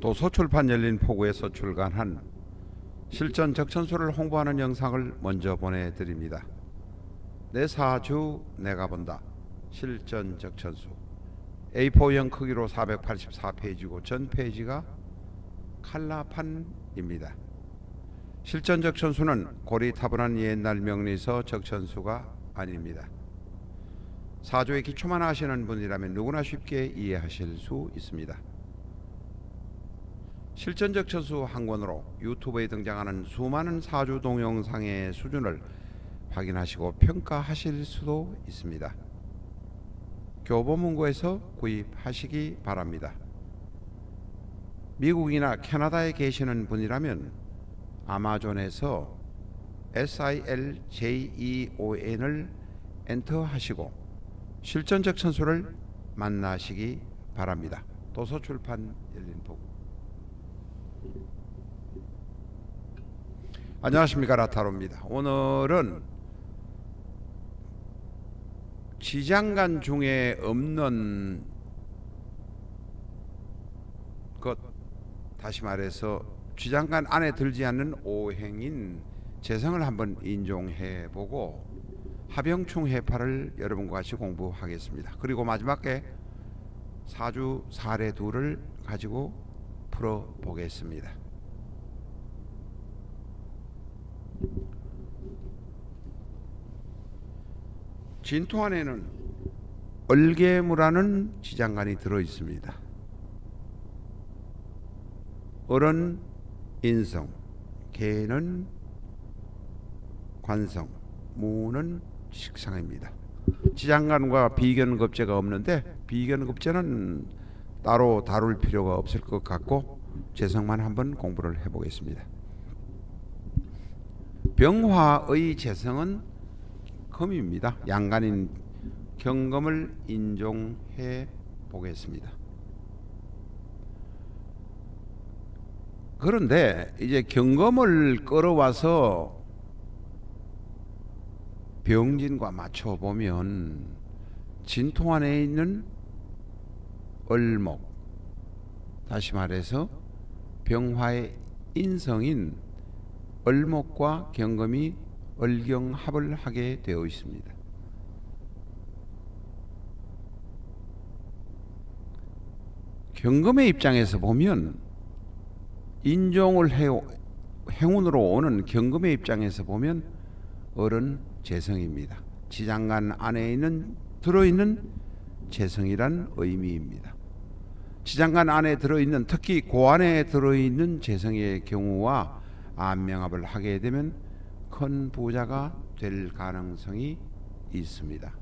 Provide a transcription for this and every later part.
도서출판 열린포구에서 출간한 실전 적천수를 홍보하는 영상을 먼저 보내드립니다. 내 사주 내가 본다. 실전 적천수 A4형 크기로 484페이지고 전 페이지가 칼라판입니다. 실전 적천수는 고리타분한 옛날 명리서 적천수가 아닙니다. 사주의 기초만 아시는 분이라면 누구나 쉽게 이해하실 수 있습니다. 실전 적천수 한 권으로 유튜브에 등장하는 수많은 사주 동영상의 수준을 확인하시고 평가하실 수도 있습니다. 교보문고에서 구입하시기 바랍니다. 미국이나 캐나다에 계시는 분이라면 아마존에서 SILJEON을 엔터하시고 실전 적천수를 만나시기 바랍니다. 도서출판 열린포구. 안녕하십니까, 라타로입니다. 오늘은 지장간 중에 없는 것, 다시 말해서 지장간 안에 들지 않는 오행인 재성을 한번 인종해보고 하병충 해파를 여러분과 같이 공부하겠습니다. 그리고 마지막에 사주 사례 둘을 가지고 풀어보겠습니다. 진토 안에는 얼개무라는 지장간이 들어있습니다. 을은 인성, 개는 관성, 무는 식상입니다. 지장간과 비견급제가 없는데 비견급제는 따로 다룰 필요가 없을 것 같고 재성만 한번 공부를 해보겠습니다. 병화의 재성은 금입니다. 양간인 경금을 인종해 보겠습니다. 그런데 이제 경금을 끌어와서 병진과 맞춰보면 진토 안에 있는 을목, 다시 말해서 병화의 인성인 을목과 경금이 을경합을 하게 되어 있습니다. 경금의 입장에서 보면 인종을 행운으로 오는 경금의 입장에서 보면 을은 재성입니다. 지장간 안에 들어있는 재성이란 의미입니다. 지장간 안에 들어있는, 특히 고안에 들어있는 재성의 경우와 안명합을 하게 되면 큰 부자가 될 가능성이 있습니다.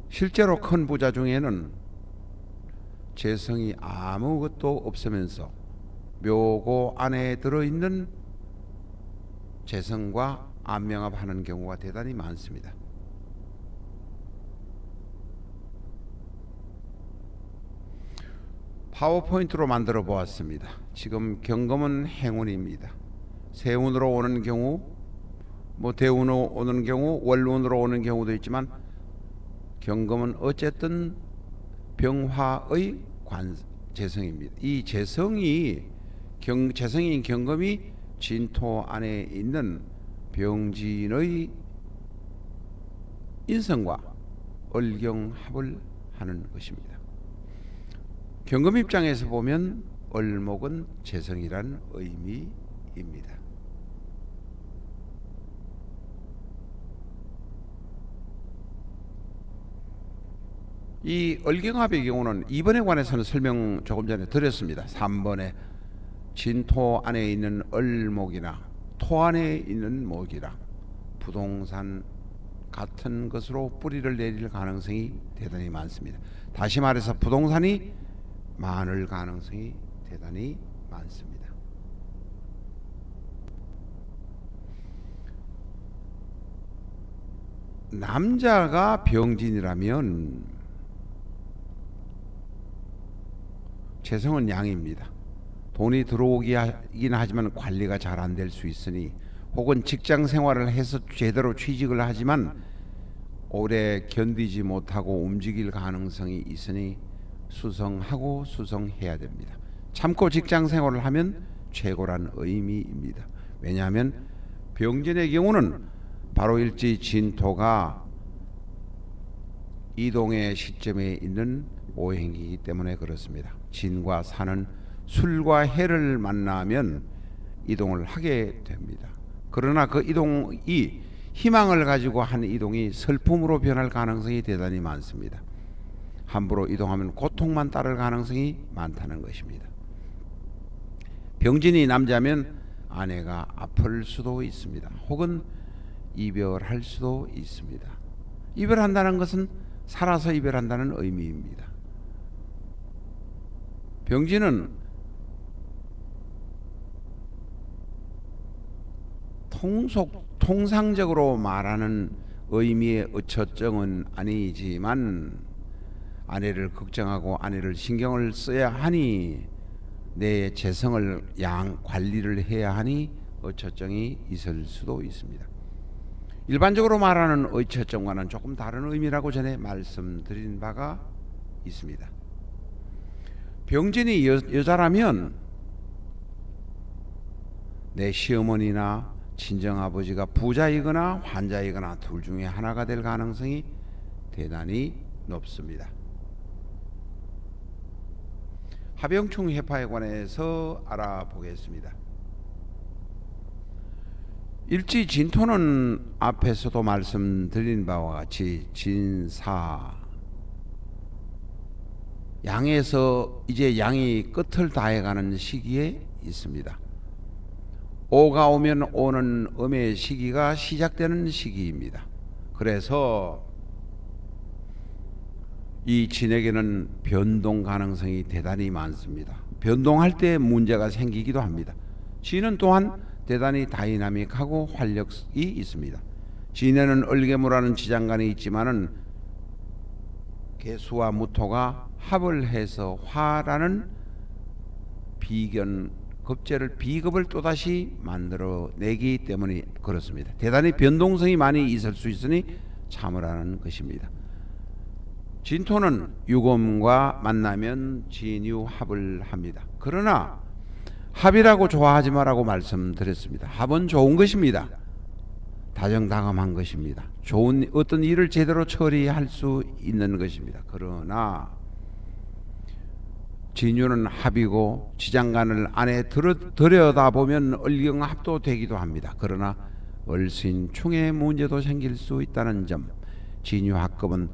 실제로 큰 부자 중에는 재성이 아무것도 없으면서 묘고 안에 들어있는 재성과 안명합하는 경우가 대단히 많습니다. 파워포인트로 만들어 보았습니다. 지금 경금은 행운입니다. 세운으로 오는 경우, 대운으로 오는 경우, 월운으로 오는 경우도 있지만 경금은 어쨌든 병화의 재성입니다. 이 재성인 경금이 진토 안에 있는 병진의 인성과 을경합을 하는 것입니다. 경금 입장에서 보면 을목은 재성이란 의미입니다. 이 을경합의 경우는 2번에 관해서는 설명 조금 전에 드렸습니다. 3번에 진토 안에 있는 을목이나 토 안에 있는 목이랑 부동산 같은 것으로 뿌리를 내릴 가능성이 대단히 많습니다. 다시 말해서 부동산이 많을 가능성이 대단히 많습니다. 남자가 병진이라면 재성은 양입니다. 돈이 들어오긴 하지만 관리가 잘 안 될 수 있으니, 혹은 직장 생활을 해서 제대로 취직을 하지만 오래 견디지 못하고 움직일 가능성이 있으니 수성하고 수성해야 됩니다. 참고 직장 생활을 하면 최고란 의미입니다. 왜냐하면 병진의 경우는 바로 일지 진토가 이동의 시점에 있는 오행이기 때문에 그렇습니다. 진과 산은 술과 해를 만나면 이동을 하게 됩니다. 그러나 그 이동이 희망을 가지고 한 이동이 슬픔으로 변할 가능성이 대단히 많습니다. 함부로 이동하면 고통만 따를 가능성이 많다는 것입니다. 병진이 남자면 아내가 아플 수도 있습니다. 혹은 이별할 수도 있습니다. 이별한다는 것은 살아서 이별한다는 의미입니다. 병진은 통상적으로 말하는 의미의 어처증은 아니지만 아내를 걱정하고 아내를 신경을 써야 하니 내 재성을 관리를 해야 하니 어처증이 있을 수도 있습니다. 일반적으로 말하는 어처증과는 조금 다른 의미라고 전에 말씀드린 바가 있습니다. 병진이 여자라면 내 시어머니나 친정아버지가 부자이거나 환자이거나 둘 중에 하나가 될 가능성이 대단히 높습니다. 하병충 해파에 관해서 알아보겠습니다. 일지 진토는 앞에서도 말씀드린 바와 같이 진사, 양에서 이제 양이 끝을 다해가는 시기에 있습니다. 오가 오면 오는 음의 시기가 시작되는 시기입니다. 그래서 이 진에게는 변동 가능성이 대단히 많습니다. 변동할 때 문제가 생기기도 합니다. 진은 또한 대단히 다이나믹하고 활력이 있습니다. 진에는 을개무라는 지장간이 있지만은 개수와 무토가 합을 해서 화라는 비급을 또다시 만들어내기 때문에 그렇습니다. 대단히 변동성이 많이 있을 수 있으니 참으라는 것입니다. 진토는 유금과 만나면 진유합을 합니다. 그러나 합이라고 좋아하지 마라고 말씀드렸습니다. 합은 좋은 것입니다. 다정다감한 것입니다. 좋은 어떤 일을 제대로 처리할 수 있는 것입니다. 그러나 진유는 합이고 지장간을 안에 들여다보면 을경합도 되기도 합니다. 그러나 을신충의 문제도 생길 수 있다는 점, 진유합급은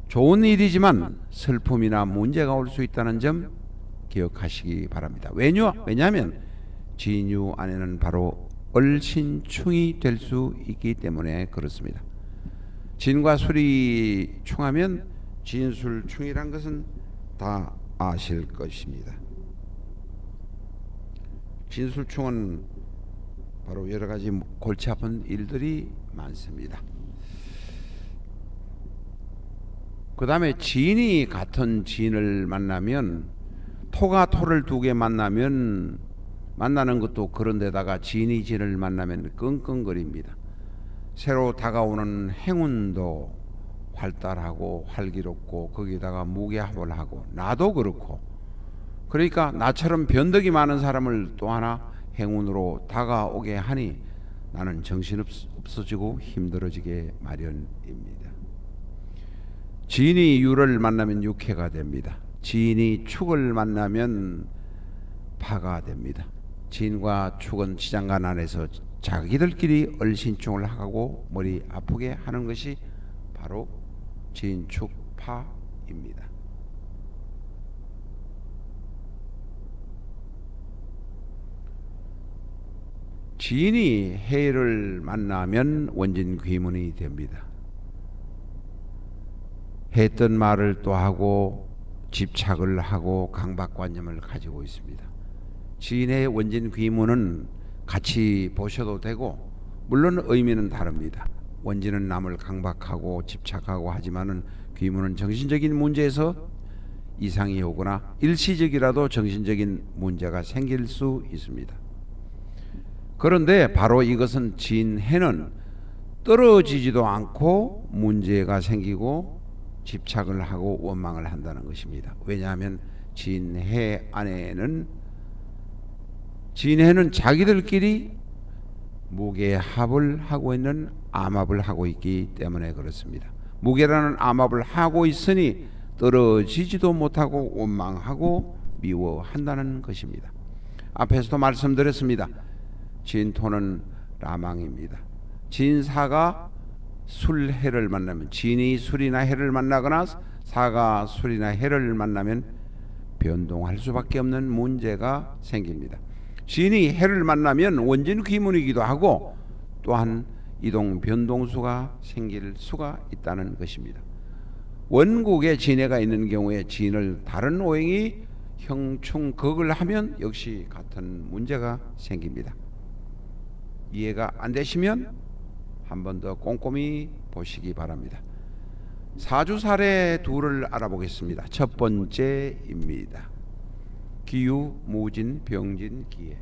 좋은 일이지만 슬픔이나 문제가 올 수 있다는 점 기억하시기 바랍니다. 왜냐하면 진유 안에는 바로 을신충이 될 수 있기 때문에 그렇습니다. 진과 술이 충하면 진술충이란 것은 다 아실 것입니다. 진술충은 바로 여러 가지 골치 아픈 일들이 많습니다. 그 다음에 진이 같은 진을 만나면 토가 토를 두 개 만나면 만나는 것도 그런데다가 진이 진을 만나면 끙끙거립니다. 새로 다가오는 행운도 활달하고 활기롭고 거기다가 무게합을 하고 나도 그렇고 그러니까 나처럼 변덕이 많은 사람을 또 하나 행운으로 다가오게 하니 나는 정신없어지고 힘들어지게 마련입니다. 진이 유를 만나면 육해가 됩니다. 진이 축을 만나면 파가 됩니다. 진과 축은 지장간 안에서 자기들끼리 얼신충을 하고 머리 아프게 하는 것이 바로 진축파입니다. 진이 해를 만나면 원진귀문이 됩니다. 했던 말을 또 하고 집착을 하고 강박관념을 가지고 있습니다. 진의 원진귀문은 같이 보셔도 되고 물론 의미는 다릅니다. 원진은 남을 강박하고 집착하고 하지만은 귀문은 정신적인 문제에서 이상이 오거나 일시적이라도 정신적인 문제가 생길 수 있습니다. 그런데 바로 이것은 진해는 떨어지지도 않고 문제가 생기고 집착을 하고 원망을 한다는 것입니다. 왜냐하면 진해 안에는 진해는 자기들끼리 무게합을 하고 있는 암합을 하고 있기 때문에 그렇습니다. 무게라는 암합을 하고 있으니 떨어지지도 못하고 원망하고 미워한다는 것입니다. 앞에서도 말씀드렸습니다. 진토는 라망입니다. 진사가 술해를 만나면, 진이 술이나 해를 만나거나 사가 술이나 해를 만나면 변동할 수밖에 없는 문제가 생깁니다. 진이 해를 만나면 원진 귀문이기도 하고 또한 이동 변동수가 생길 수가 있다는 것입니다. 원국에 진해가 있는 경우에 진을 다른 오행이 형충극을 하면 역시 같은 문제가 생깁니다. 이해가 안 되시면 한 번 더 꼼꼼히 보시기 바랍니다. 사주 사례 둘을 알아보겠습니다. 첫 번째입니다. 기유, 무진, 병진, 기해.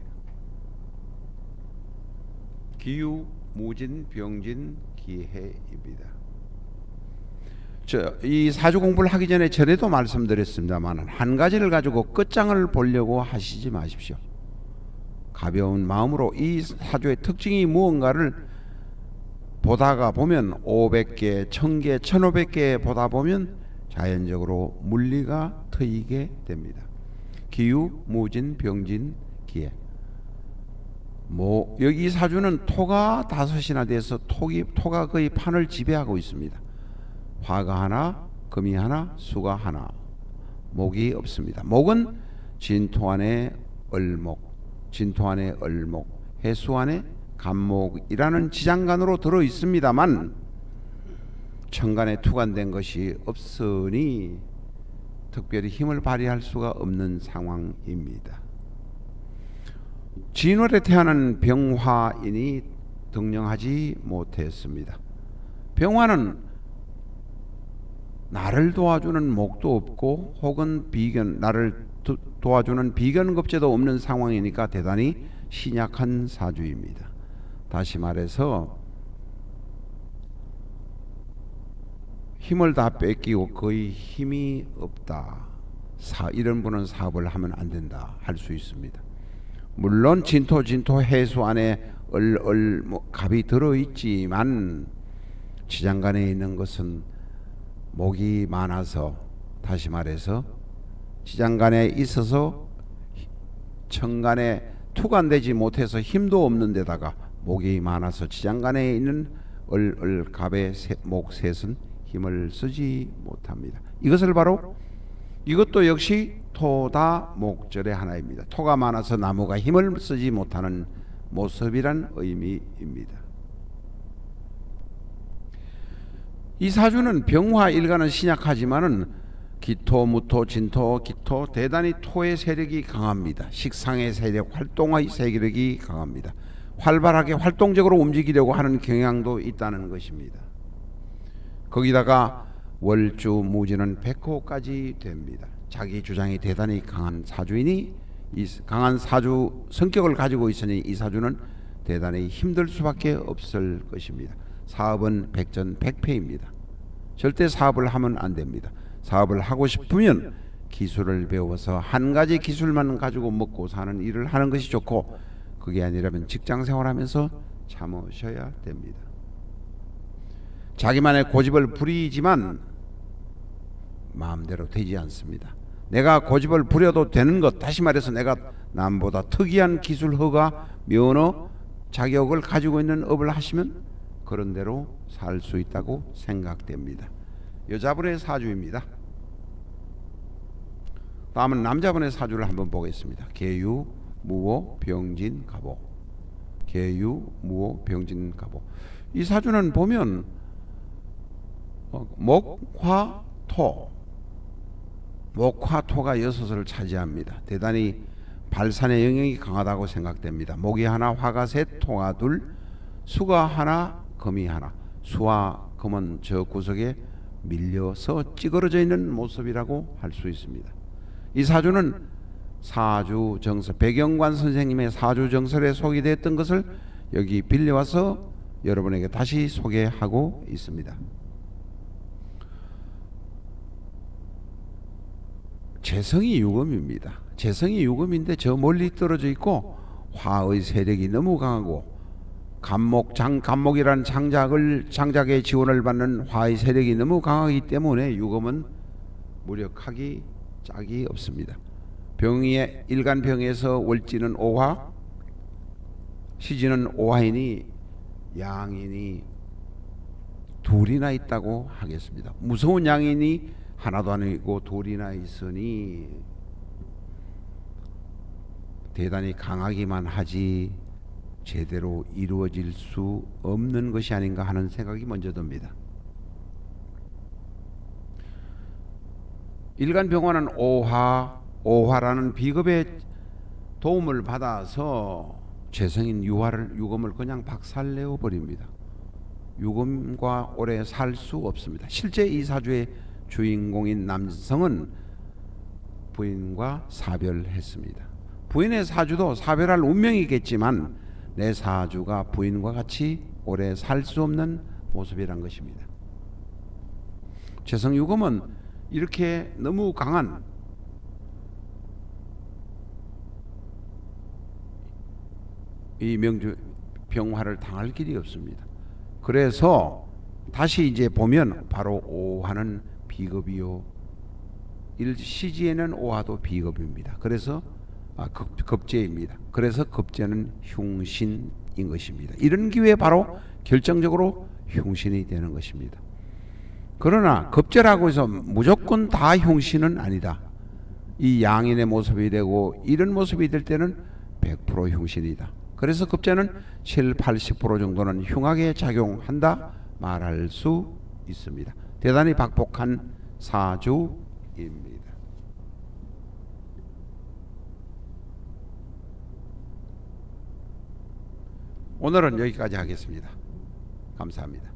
기유, 무진, 병진, 기해입니다. 이 사주 공부를 하기 전에도 말씀드렸습니다만 한 가지를 가지고 끝장을 보려고 하시지 마십시오. 가벼운 마음으로 이 사주의 특징이 무언가를 보다가 보면 500개, 1000개, 1500개 보다 보면 자연적으로 물리가 트이게 됩니다. 기유, 무진, 병진, 기해. 여기 사주는 토가 5이나 돼서 토가 거의 판을 지배하고 있습니다. 화가 하나, 금이 하나, 수가 하나, 목이 없습니다. 목은 진토 안에 을목, 진토 안에 을목, 해수 안에 간목이라는 지장간으로 들어 있습니다만 천간에 투간된 것이 없으니 특별히 힘을 발휘할 수가 없는 상황입니다. 진월에 태어난 병화인이 등령하지 못했습니다. 병화는 나를 도와주는 목도 없고 혹은 나를 도와주는 비견급제도 없는 상황이니까 대단히 신약한 사주입니다. 다시 말해서 힘을 다 뺏기고 거의 힘이 없다. 이런 분은 사업을 하면 안 된다 할 수 있습니다. 물론 진토 해수 안에 갑이 들어있지만 지장간에 있는 것은 목이 많아서, 다시 말해서 지장간에 있어서 천간에 투간되지 못해서 힘도 없는 데다가 목이 많아서 지장간에 있는 갑의 목셋은 힘을 쓰지 못합니다. 이것도 역시 토다 목절의 하나입니다. 토가 많아서 나무가 힘을 쓰지 못하는 모습이란 의미입니다. 이 사주는 병화 일간은 신약하지만은 기토, 무토, 진토, 기토 대단히 토의 세력이 강합니다. 식상의 세력, 활동의 세력이 강합니다. 활발하게 활동적으로 움직이려고 하는 경향도 있다는 것입니다. 거기다가 월주 무지는 백호까지 됩니다. 자기 주장이 대단히 강한 사주이니 이 강한 사주 성격을 가지고 있으니 이 사주는 대단히 힘들 수밖에 없을 것입니다. 사업은 백전백패입니다. 절대 사업을 하면 안 됩니다. 사업을 하고 싶으면 기술을 배워서 한 가지 기술만 가지고 먹고 사는 일을 하는 것이 좋고, 그게 아니라면 직장 생활하면서 참으셔야 됩니다. 자기만의 고집을 부리지만 마음대로 되지 않습니다. 내가 고집을 부려도 되는 것, 다시 말해서 내가 남보다 특이한 기술, 허가, 면허, 자격을 가지고 있는 업을 하시면 그런 대로 살 수 있다고 생각됩니다. 여자분의 사주입니다. 다음은 남자분의 사주를 한번 보겠습니다. 계유, 무호, 병진, 갑오. 계유, 무호, 병진, 갑오. 이 사주는 보면 목, 화, 토. 목, 화, 토가 6을 차지합니다. 대단히 발산의 영역이 강하다고 생각됩니다. 목이 하나, 화가 셋, 토가 둘, 수가 하나, 금이 하나. 수와 금은 저 구석에 밀려서 찌그러져 있는 모습이라고 할 수 있습니다. 이 사주는 사주정설, 백영관 선생님의 사주정설에 소개됐던 것을 여기 빌려와서 여러분에게 다시 소개하고 있습니다. 재성이 유금입니다. 재성이 유금인데 저 멀리 떨어져 있고 화의 세력이 너무 강하고 간목이라는 장작의 지원을 받는 화의 세력이 너무 강하기 때문에 유금은 무력하기 짝이 없습니다. 일간병에서 월지는 오화, 시지는 오화이니 양인이 둘이나 있다고 하겠습니다. 무서운 양인이 하나도 아니고 둘이나 있으니 대단히 강하기만 하지 제대로 이루어질 수 없는 것이 아닌가 하는 생각이 먼저 듭니다. 일간병화는 오화라는 비급의 도움을 받아서 재성인 유금을 그냥 박살내어 버립니다. 유금과 오래 살 수 없습니다. 실제 이 사주의 주인공인 남성은 부인과 사별했습니다. 부인의 사주도 사별할 운명이겠지만 내 사주가 부인과 같이 오래 살 수 없는 모습이란 것입니다. 재성유금은 이렇게 너무 강한 이 병화를 당할 길이 없습니다. 그래서 다시 이제 보면 바로 오화는 비겁이요, 일시지에는 오화도 비겁입니다. 그래서 급제입니다. 그래서 급제는 흉신인 것입니다. 이런 기회에 바로 결정적으로 흉신이 되는 것입니다. 그러나 급제라고 해서 무조건 다 흉신은 아니다. 이 양인의 모습이 되고 이런 모습이 될 때는 100% 흉신이다. 그래서 급제는 70~80% 정도는 흉하게 작용한다 말할 수 있습니다. 대단히 박복한 사주입니다. 오늘은 여기까지 하겠습니다. 감사합니다.